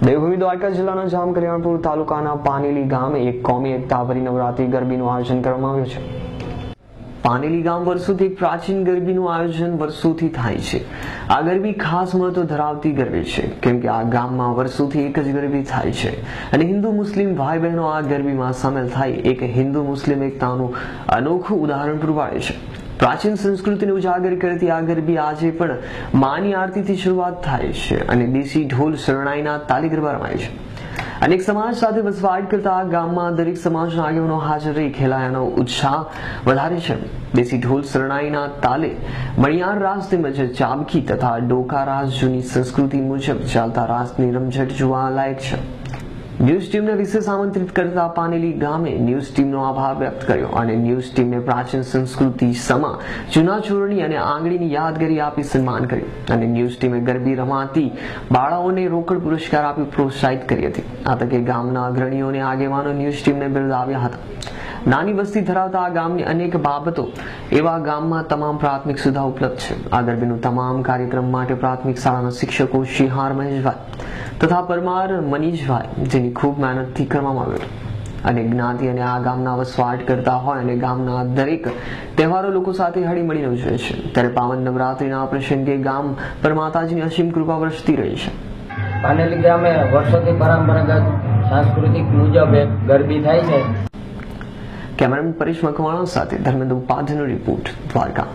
દેવભૂમિ દ્વારકા જિલ્લાના જામકલ્યાણપુર તાલુકાના પાનેલી ગામે એક કોમી એકતાભરી નવરાત્રી ગરબીનું આયોજન કરવામાં આવ્યું છે। પાનેલી ગામ વર્ષોથી એક પ્રાચીન ગરબીનું આયોજન વર્ષોથી થાય છે। આ ગરબી ખાસ મહત્વ ધરાવતી ગરબી છે, કેમ કે આ ગામમાં વર્ષોથી એક જ ગરબી થાય છે અને હિન્દુ મુસ્લિમ ભાઈ બહેનો આ ગરબીમાં સામેલ થાય એક હિન્દુ મુસ્લિમ એકતાનું અનોખું ઉદાહરણ પૂરું પાડે છે। પ્રાચીન સંસ્કૃતિને ઉજાગર કરતી આ ગરબી આજે પણ માની આરતીથી શરૂઆત થાય છે અને દેશી ઢોલ શરણાઈના તાલી ગરબા રમાય છે। અનેક સમાજ સાથે વસવાટ કરતા આ ગામમાં દરેક સમાજના આગેવાનો હાજર રહી ખેલાયાનો ઉત્સાહ વધારે છે। દેશી ઢોલ શરણાઈના તાલે મણિયાર રાસ તેમજ ચાબકી તથા ડોકા રાસ જૂની સંસ્કૃતિ મુજબ ચાલતા રાસની રમઝટ જોવા લાયક છે। ન્યૂઝ ટીમને વિશેષ આમંત્રિત કરતા પાનેલી ગામે ન્યૂઝ ટીમનો આભાર વ્યક્ત કર્યો અને ન્યૂઝ ટીમને પ્રાચીન સંસ્કૃતિ સમા જૂના ચોરણી અને આંગળીની યાદગીરી આપી સન્માન કર્યું અને ન્યૂઝ ટીમે ગરબી રમાતી બાળાઓને રોકડ પુરસ્કાર આપી પ્રોત્સાહિત કરી હતી। આ તકે ગામના અગ્રણીઓને આગેવાનો ન્યૂઝ ટીમને બિરદાવ્યા હતા। નાની વસ્તી ધરાવતા આ ગામની અનેક બાબતો એવા ગામમાં તમામ પ્રાથમિક સુવિધા ઉપલબ્ધ છે। આ ગરબીનું તમામ કાર્યક્રમ માટે પ્રાથમિક શાળાના શિક્ષકો શિહાર મહેશભાઈ તથા પરમાર મનીષભાઈ જેની ખૂબ મહેનતથી કરવામાં આવ્યું હતું અને જ્ઞાતિ અને આ ગામના વસવાટ કરતા હોય અને ગામના દરેક તહેવારો લોકો સાથે હળી મળીને ઉજવે છે। ત્યારે પાવન નવરાત્રીના પ્રસંગે ગામ પર માતાજીની અસીમ કૃપા વરસતી રહી છે। પાનેલી ગામે વર્ષોથી પરંપરાગત સાંસ્કૃતિક મુજબ એક ગરબી થાય છે। કેમેરામેન પરેશ મકવાણા સાથે ધર્મેન્દ્ર ઉપાધ્યાયનો રિપોર્ટ દ્વારકા।